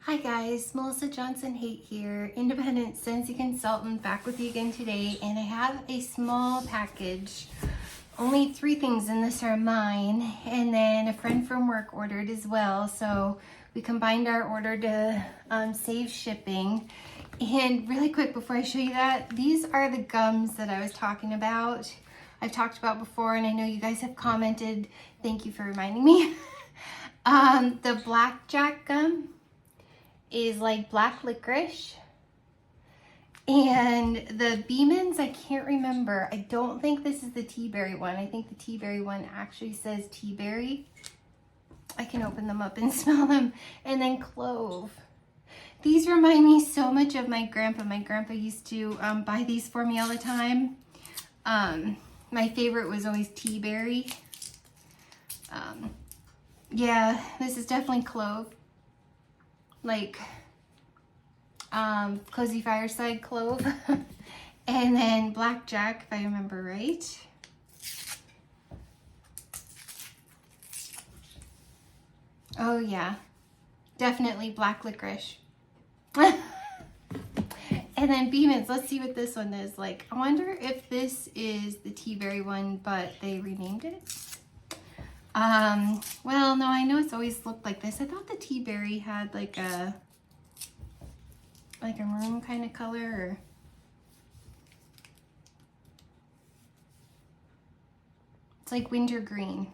Hi guys, Melissa Johnson-Haight here, independent Scentsy consultant, back with you again today, and I have a small package. Only 3 things in this are mine, and then a friend from work ordered as well, so we combined our order to save shipping. And really quick before I show you that, these are the gums that I was talking about. I've talked about before, and I know you guys have commented. Thank you for reminding me. The blackjack gum is like black licorice, and the Beeman's, I can't remember. I don't think this is the tea berry one. I think the tea berry one actually says tea berry. I can open them up and smell them. And then clove. These remind me so much of my grandpa. My grandpa used to buy these for me all the time. My favorite was always tea berry. Yeah, this is definitely clove. Like cozy fireside clove. And then blackjack, if I remember right. Oh yeah, definitely black licorice. And then Beeman's, let's see what this one is like. I wonder if this is the tea berry one, but they renamed it. Well, no, I know it's always looked like this. I thought the tea berry had like a maroon kind of color, or it's like winter green.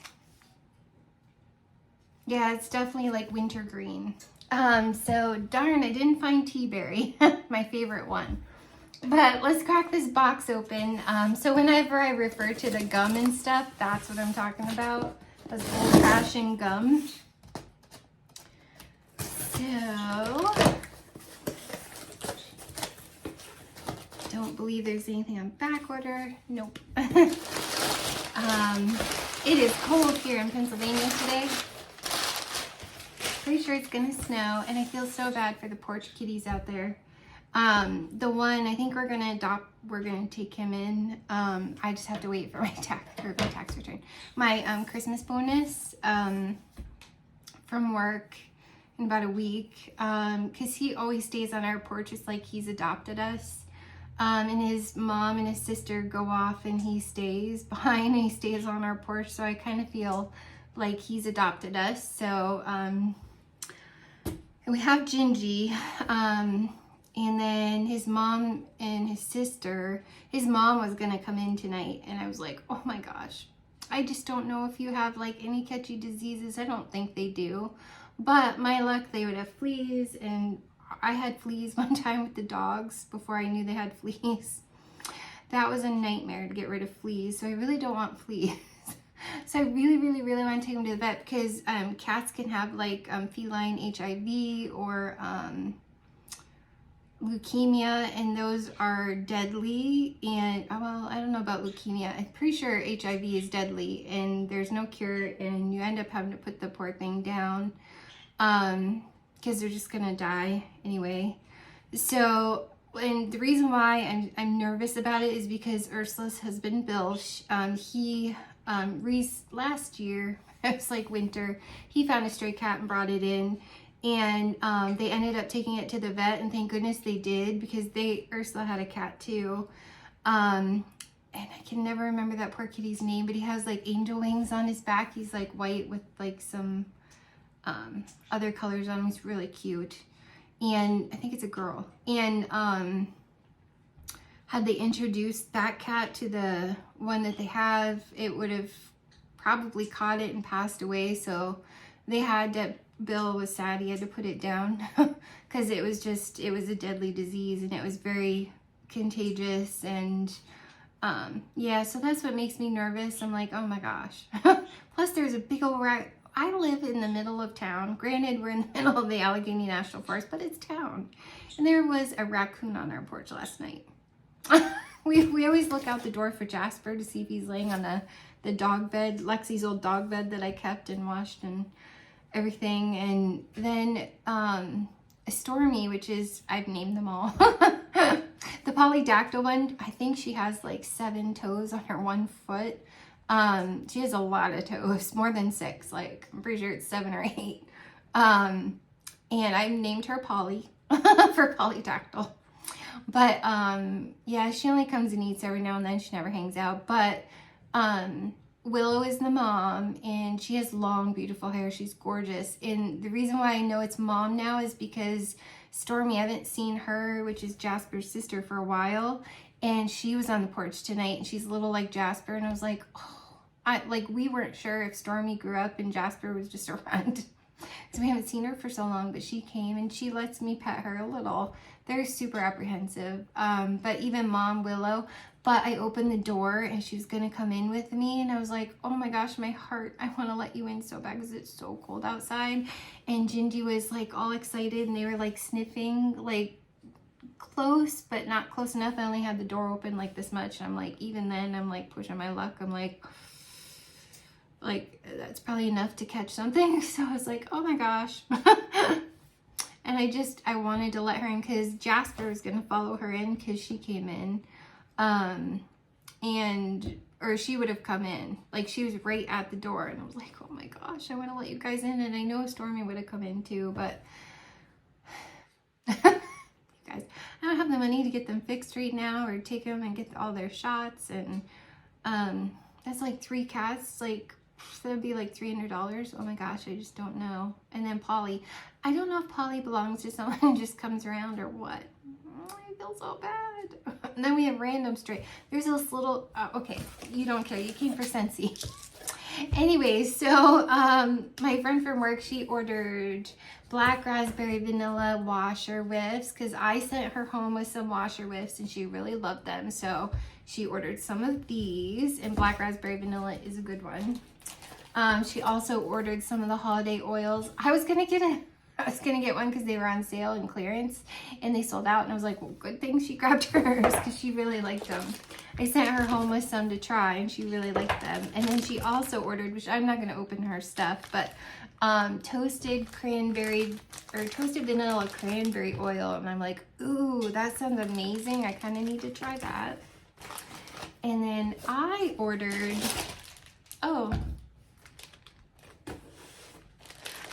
Yeah, it's definitely like winter green. So darn, I didn't find tea berry, my favorite one. But let's crack this box open. So whenever I refer to the gum and stuff, that's what I'm talking about. That's old-fashioned gum. So, don't believe there's anything on back order. Nope. It is cold here in Pennsylvania today. Pretty sure it's gonna snow, and I feel so bad for the porch kitties out there. The one I think we're gonna adopt, we're gonna take him in. I just have to wait for my tax return. My Christmas bonus from work in about a week, because he always stays on our porch. It's like he's adopted us. And his mom and his sister go off, and he stays behind, and he stays on our porch. So I kind of feel like he's adopted us. So we have Gingy. And then his mom and his sister, his mom was gonna come in tonight, and I was like, oh my gosh, I just don't know if you have like any catchy diseases. I don't think they do, but my luck, they would have fleas, and I had fleas one time with the dogs before I knew they had fleas. That was a nightmare to get rid of fleas, so I really don't want fleas. So I really want to take them to the vet, because cats can have like feline HIV or leukemia, and those are deadly. And well, I don't know about leukemia. I'm pretty sure HIV is deadly, and there's no cure, and you end up having to put the poor thing down because they're just gonna die anyway. So, and the reason why I'm nervous about it is because Ursula's husband Bill, he last year, it was like winter, he found a stray cat and brought it in. And they ended up taking it to the vet, and thank goodness they did, because Ursula had a cat too. And I can never remember that poor kitty's name, but he has like angel wings on his back. He's like white with like some other colors on him. He's really cute. And I think it's a girl. And had they introduced that cat to the one that they have, it would have probably caught it and passed away. So they had to, Bill was sad, he had to put it down because it was a deadly disease, and it was very contagious. And yeah, so that's what makes me nervous. I'm like, oh my gosh. Plus there's a big old rat. I live in the middle of town. Granted, we're in the middle of the Allegheny National Forest, but it's town. And there was a raccoon on our porch last night. We always look out the door for Jasper to see if he's laying on the dog bed, Lexi's old dog bed that I kept and washed and everything. And then Stormy, which is, I've named them all. The polydactyl one, I think she has like 7 toes on her 1 foot. She has a lot of toes, more than 6, like I'm pretty sure it's 7 or 8. And I named her Polly for Polydactyl. But yeah, she only comes and eats every now and then. She never hangs out. But Willow is the mom, and she has long, beautiful hair. She's gorgeous. And the reason why I know it's mom now is because Stormy, I haven't seen her, which is Jasper's sister, for a while. And she was on the porch tonight, and she's a little like Jasper. And I was like, oh, we weren't sure if Stormy grew up and Jasper was just around. Because we haven't seen her for so long, but she came and she lets me pet her a little. They're super apprehensive, but even Mom Willow. But I opened the door and she was gonna come in with me, and I was like, oh my gosh, my heart, I want to let you in so bad because it's so cold outside. And Gingy was like all excited, and they were like sniffing, like close but not close enough. I only had the door open like this much, and I'm like, even then I'm like pushing my luck. I'm like that's probably enough to catch something. So I was like, oh my gosh. And I wanted to let her in because Jasper was going to follow her in because she came in. Or she would have come in. Like, she was right at the door. And I was like, oh my gosh, I want to let you guys in. And I know Stormy would have come in too, but you guys, I don't have the money to get them fixed right now or take them and get all their shots. And that's like 3 cats. Like, that would be like $300. Oh my gosh, I just don't know. And then Polly. I don't know if Polly belongs to someone who just comes around or what. I feel so bad. And then we have random stray. There's this little, okay, you don't care. You came for Scentsy. Anyways, so my friend from work, she ordered black raspberry vanilla washer whiffs because I sent her home with some washer whiffs and she really loved them. So she ordered some of these, and black raspberry vanilla is a good one. She also ordered some of the holiday oils. I was gonna get one because they were on sale and clearance, and they sold out. And I was like, well, good thing she grabbed hers because she really liked them. I sent her home with some to try, and she really liked them. And then she also ordered, which I'm not gonna open her stuff, but toasted vanilla cranberry oil. And I'm like, ooh, that sounds amazing. I kind of need to try that. And then I ordered,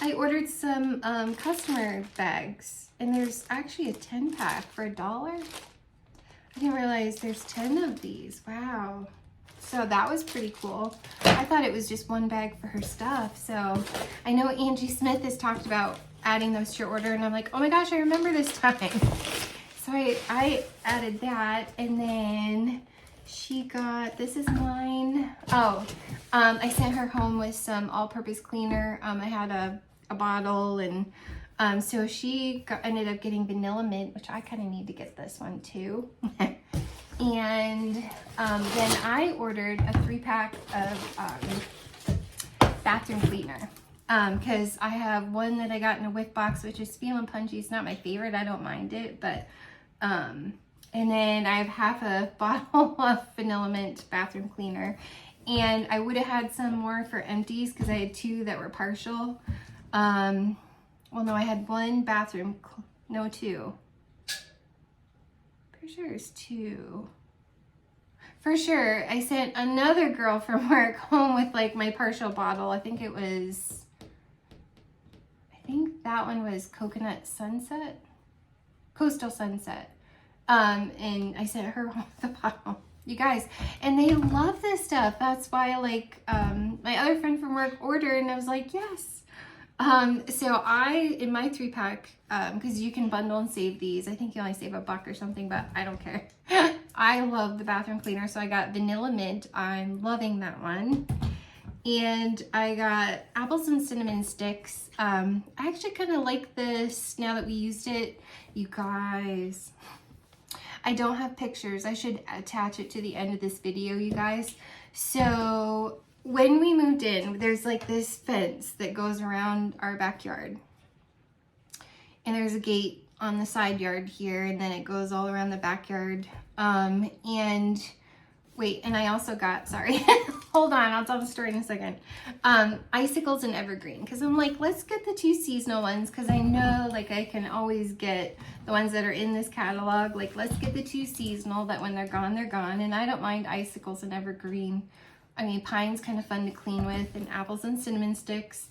I ordered some customer bags, and there's actually a 10-pack for $1. I didn't realize there's 10 of these. Wow. So that was pretty cool. I thought it was just one bag for her stuff. So I know Angie Smith has talked about adding those to your order, and I'm like, oh my gosh, I remember this time. So I added that, and then she got, this is mine. I sent her home with some all-purpose cleaner. I had a bottle, and so she ended up getting vanilla mint, which I kind of need to get this one too. And then I ordered a 3-pack of bathroom cleaner because I have one that I got in a whiff box, which is feeling punchy. It's not my favorite. I don't mind it, but and then I have half a bottle of vanilla mint bathroom cleaner, and I would have had some more for empties because I had 2 that were partial. Well, no, I had 1 bathroom, no, 2. Pretty sure it's 2. For sure, I sent another girl from work home with like my partial bottle. I think that one was Coastal Sunset. And I sent her home with the bottle. You guys, and they love this stuff. That's why, like, my other friend from work ordered, and I was like, yes. So in my 3-pack, because you can bundle and save these. I think you only save $1 or something, but I don't care. I love the bathroom cleaner, so I got vanilla mint. I'm loving that one. And I got apples and cinnamon sticks. I actually kind of like this now that we used it. You guys, I don't have pictures. I should attach it to the end of this video, you guys. So when we moved in, there's like this fence that goes around our backyard. And there's a gate on the side yard here, and then it goes all around the backyard. And I also got, sorry, hold on, I'll tell the story in a second. Icicles and evergreen, because I'm like, let's get the 2 seasonal ones, because I know like I can always get the ones that are in this catalog. Like, let's get the 2 seasonal that when they're gone, they're gone. And I don't mind icicles and evergreen. I mean, pine's kind of fun to clean with, and apples and cinnamon sticks,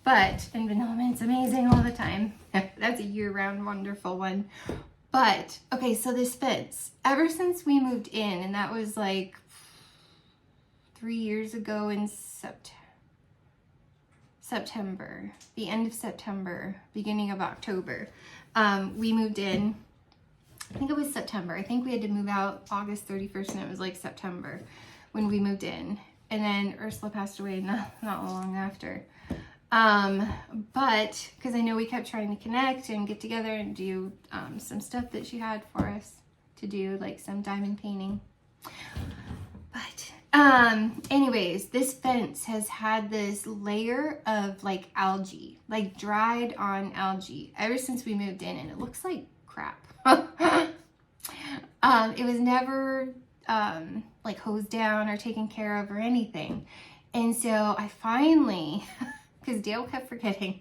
and vanilla mint's amazing all the time. That's a year-round wonderful one. But, okay, so this fence, ever since we moved in, and that was like 3 years ago in September, the end of September, beginning of October, we moved in. I think it was September. I think we had to move out August 31st, and it was like September when we moved in. And then Ursula passed away not long after. But because I know we kept trying to connect and get together and do some stuff that she had for us to do, like some diamond painting. But anyways, this fence has had this layer of like algae, like dried on algae ever since we moved in, and it looks like crap. It was never like hosed down or taken care of or anything. And so I finally, because Dale kept forgetting,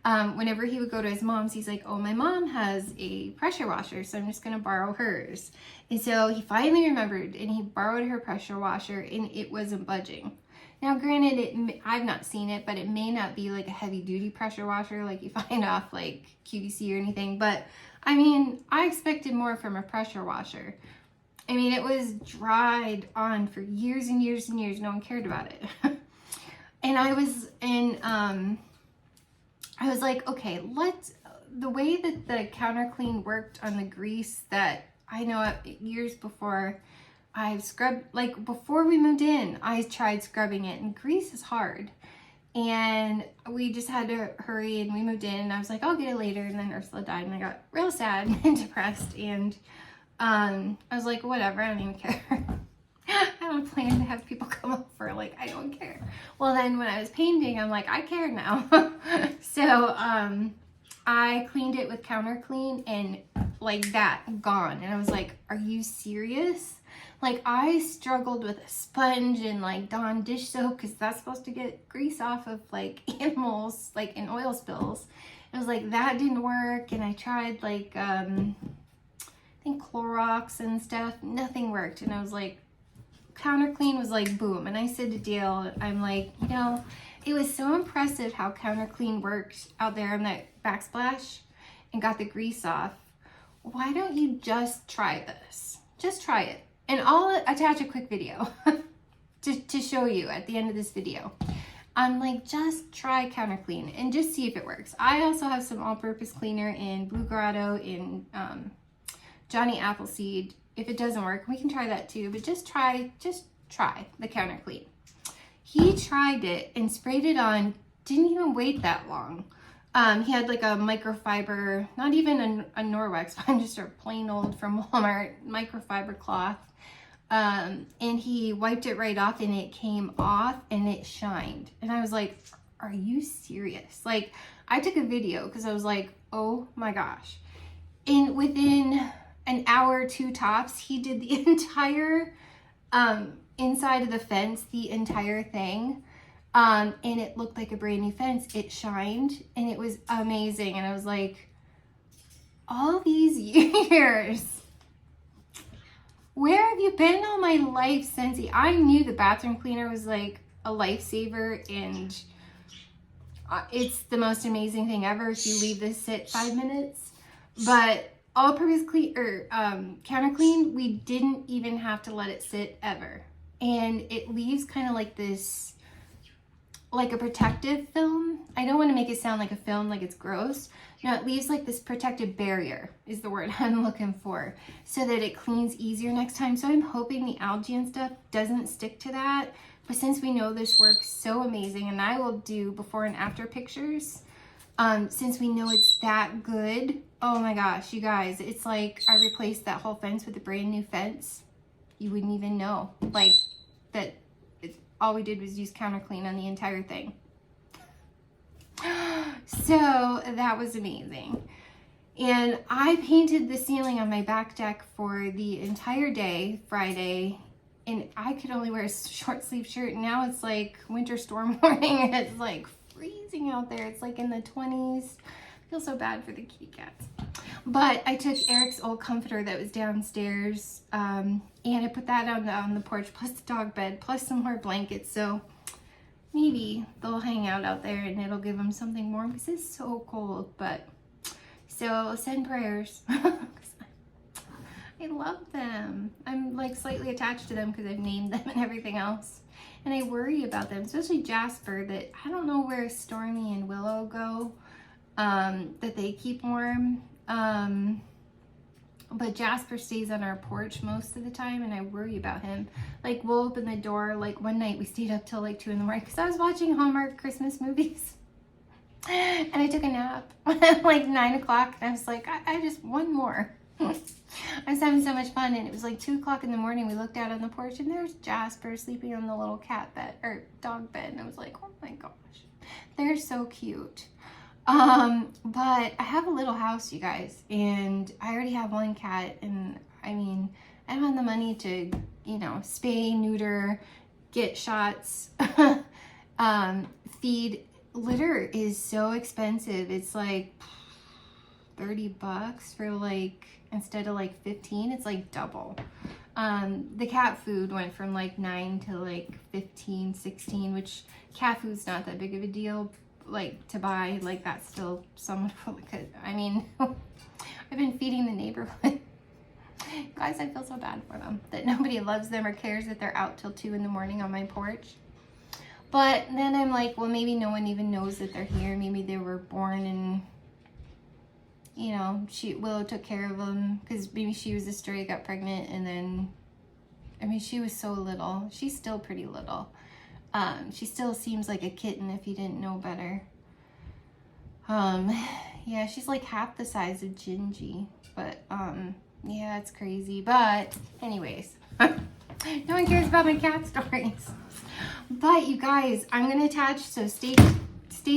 whenever he would go to his mom's, he's like, oh, my mom has a pressure washer, so I'm just going to borrow hers. And so he finally remembered, and he borrowed her pressure washer, and it wasn't budging. Now, granted, I've not seen it, but it may not be like a heavy-duty pressure washer like you find off like QVC or anything. But, I mean, I expected more from a pressure washer. I mean, it was dried on for years and years and years. No one cared about it. And I was like, okay, the way that the counter clean worked on the grease that I know years before I've scrubbed, like before we moved in, I tried scrubbing it, and grease is hard. And we just had to hurry, and we moved in, and I was like, I'll get it later. And then Ursula died, and I got real sad and depressed. And I was like, whatever, I don't even care. I don't plan to have people come over, like, I don't care. Well, then when I was painting, I'm like, I care now. So I cleaned it with counter clean, and like that, gone. And I was like, are you serious? Like, I struggled with a sponge and like Dawn dish soap, because that's supposed to get grease off of like animals, like in oil spills. I was like, that didn't work. And I tried like I think Clorox and stuff, nothing worked. And I was like, counter clean was like boom. And I said to Dale, I'm like, you know, it was so impressive how counter clean worked out there on that backsplash and got the grease off. Why don't you just try this? Just try it. And I'll attach a quick video to show you at the end of this video. I'm like, just try counter clean and just see if it works. I also have some all-purpose cleaner in Blue Grotto, in Johnny Appleseed. If it doesn't work, we can try that too, but just try the counter clean. He tried it and sprayed it on, didn't even wait that long. He had like a microfiber, not even a Norwex, just a plain old from Walmart microfiber cloth. And he wiped it right off, and it came off and it shined. And I was like, are you serious? Like, I took a video because I was like, oh my gosh. And within an hour or two tops, he did the entire inside of the fence, the entire thing. And it looked like a brand new fence. It shined, and it was amazing. And I was like, all these years, where have you been all my life, Scentsy? I knew the bathroom cleaner was like a lifesaver, and it's the most amazing thing ever if you leave this sit 5 minutes. But all-purpose clean or counter clean, we didn't even have to let it sit ever, and it leaves kind of like this, like a protective film. I don't want to make it sound like a film, like it's gross. No, it leaves like this protective barrier is the word I'm looking for, so that it cleans easier next time. So I'm hoping the algae and stuff doesn't stick to that. But since we know this works so amazing, and I will do before and after pictures, since we know it's that good, oh my gosh, you guys, it's like I replaced that whole fence with a brand new fence. You wouldn't even know, like, that all we did was use counter clean on the entire thing. So that was amazing. And I painted the ceiling on my back deck for the entire day, Friday, and I could only wear a short sleeve shirt. Now it's like winter storm warning. It's like freezing out there. It's like in the 20s. I feel so bad for the kitty cats. But I took Eric's old comforter that was downstairs, and I put that on the porch, plus the dog bed, plus some more blankets. So maybe they'll hang out there, and it'll give them something warm, because it's so cold. But So send prayers. I love them. I'm like slightly attached to them because I've named them and everything else. And I worry about them, especially Jasper, that I don't know where Stormy and Willow go, that they keep warm. But Jasper stays on our porch most of the time, and I worry about him. Like, we'll open the door. Like, one night we stayed up till like 2 in the morning because I was watching Hallmark Christmas movies. And I took a nap at like 9 o'clock, and I was like, I just, one more. I was having so much fun, and it was like 2 o'clock in the morning. We looked out on the porch, and there's Jasper sleeping on the little cat bed, or dog bed, and I was like, oh my gosh, they're so cute. But I have a little house, you guys, and I already have one cat, and I mean, I don't have the money to, you know, spay, neuter, get shots, feed. Litter is so expensive. It's like $30 for like, instead of like 15, it's like double. The cat food went from like 9 to like 15, 16, which cat food's not that big of a deal, like to buy. Like that's still somewhat, I mean, I've been feeding the neighborhood. Guys, I feel so bad for them that nobody loves them or cares that they're out till 2 in the morning on my porch. But then I'm like, well, maybe no one even knows that they're here. Maybe they were born and, you know, Willow took care of them because maybe she was a stray, got pregnant, and then, I mean, she was so little. She's still pretty little. She still seems like a kitten if you didn't know better. Yeah, she's like half the size of Gingy, but, yeah, it's crazy. But anyways, no one cares about my cat stories. But you guys, I'm going to attach, so stay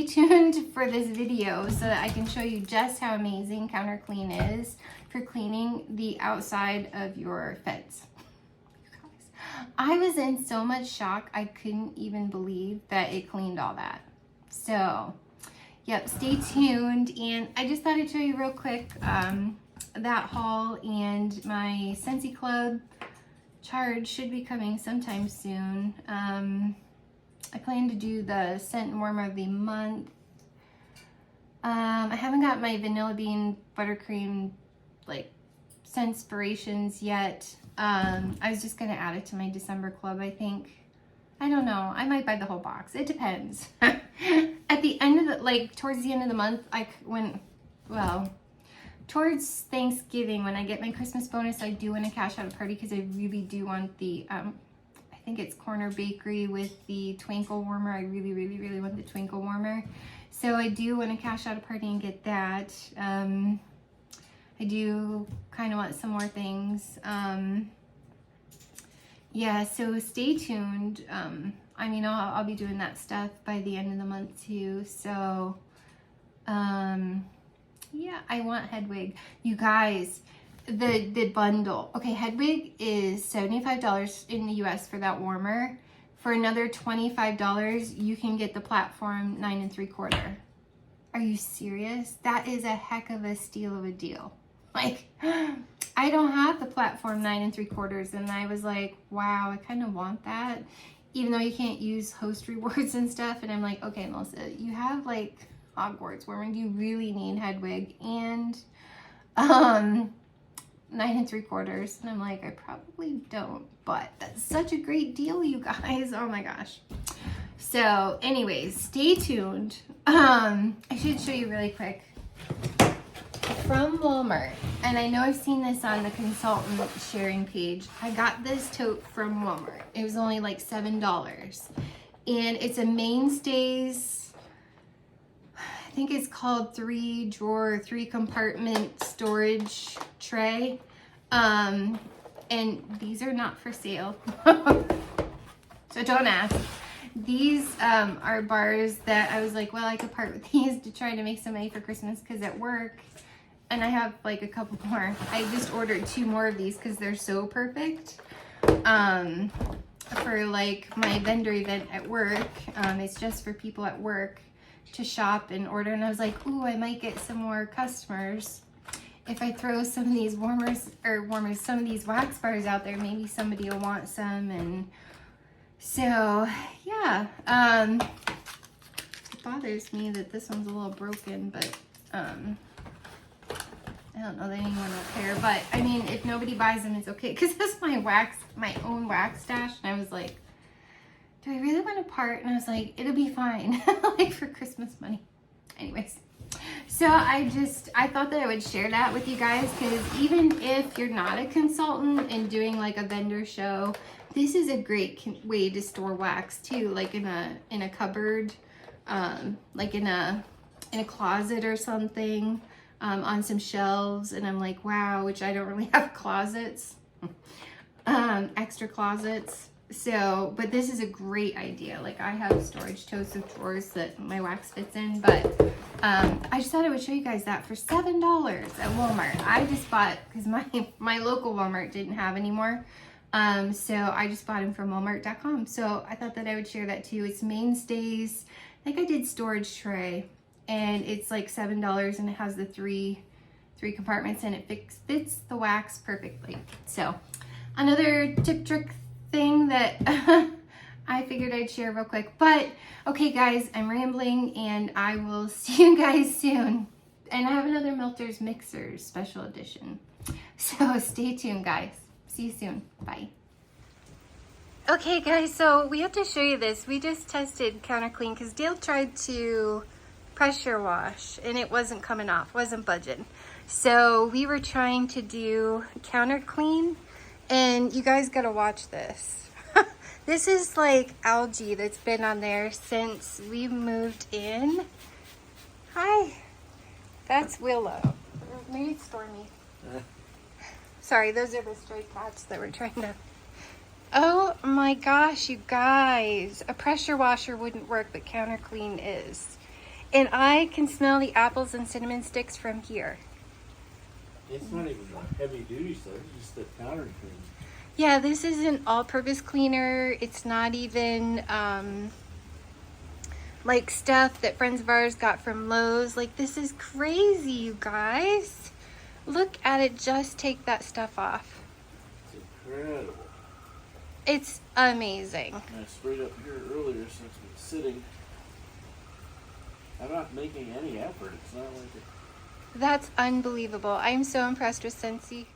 tuned for this video so that I can show you just how amazing Counter Clean is for cleaning the outside of your fence. You guys, I was in so much shock, I couldn't even believe that it cleaned all that. So, yep, stay tuned. And I just thought I'd show you real quick that haul, and my Scentsy Club charge should be coming sometime soon. I plan to do the scent warmer of the month. I haven't got my vanilla bean buttercream like Scentspirations yet. I was just gonna add it to my December club, I think. I don't know. I might buy the whole box. It depends. At the end of the, like towards the end of the month, towards Thanksgiving, when I get my Christmas bonus, I do want to cash out a party because I really do want the, I think it's Corner Bakery with the twinkle warmer. I really, really, really want the twinkle warmer. So I do want to cash out a party and get that. I do kind of want some more things. Yeah, so stay tuned. I mean, I'll be doing that stuff by the end of the month too. So, yeah, I want Hedwig. You guys, the bundle. Okay, Hedwig is $75 in the US for that warmer. For another $25, you can get the platform 9 3/4. Are you serious? That is a heck of a steal of a deal. Like, I don't have the platform 9 3/4, and I was like, wow, I kind of want that, even though you can't use host rewards and stuff. And I'm like, okay, Melissa, you have like Hogwarts warmer. Do you really need Hedwig and 9 3/4? And I'm like, I probably don't, but that's such a great deal, you guys. Oh my gosh. So anyways, stay tuned. I should show you really quick from Walmart, and I know I've seen this on the consultant sharing page. I got this tote from Walmart. It was only like $7, and it's a Mainstays, I think it's called 3-drawer, 3-compartment storage tray. And these are not for sale. So don't ask. These are bars that I was like, well, I could part with these to try to make some money for Christmas because at work, and I have like a couple more. I just ordered 2 more of these because they're so perfect for like my vendor event at work. It's just for people at work to shop and order, and I was like, ooh, I might get some more customers if I throw some of these some of these wax bars out there. Maybe somebody will want some. And so yeah, it bothers me that this one's a little broken, but I don't know that anyone will care, but I mean, if nobody buys them, it's okay. Because that's my own wax stash. And I was like, do I really want to part? And I was like, it'll be fine. Like for Christmas money. Anyways. So I thought that I would share that with you guys, because even if you're not a consultant and doing like a vendor show, this is a great way to store wax too, like in a cupboard, like in a closet or something, on some shelves. And I'm like, wow, which I don't really have closets, extra closets. So, but this is a great idea. Like I have storage totes of drawers that my wax fits in, but I just thought I would show you guys that for $7 at Walmart. I just bought, because my local Walmart didn't have any more. So I just bought them from Walmart.com. So I thought that I would share that too. It's Mainstays. I think I did storage tray, and it's like $7, and it has the three compartments, and it fits the wax perfectly. So another tip trick thing that I figured I'd share real quick. But okay guys, I'm rambling, and I will see you guys soon. And I have another Melter's Mixers special edition. So stay tuned guys. See you soon. Bye. Okay guys, so we have to show you this. We just tested Counter Clean because Dale tried to pressure wash and it wasn't coming off, wasn't budging. So we were trying to do Counter Clean, and you guys gotta watch this. This is like algae that's been on there since we moved in. Hi, that's Willow. Maybe it's Stormy. Sorry, those are the stray cats that we're trying to... Oh my gosh, you guys. A pressure washer wouldn't work, but Counter Clean is. And I can smell the apples and cinnamon sticks from here. It's not even a heavy duty stuff, it's just the Counter Clean. Yeah, this is an all-purpose cleaner. It's not even like stuff that friends of ours got from Lowe's. Like, this is crazy, you guys. Look at it, just take that stuff off. It's incredible. It's amazing. I sprayed up here earlier since it's been sitting. I'm not making any effort. It's not like it. That's unbelievable. I'm so impressed with Scentsy.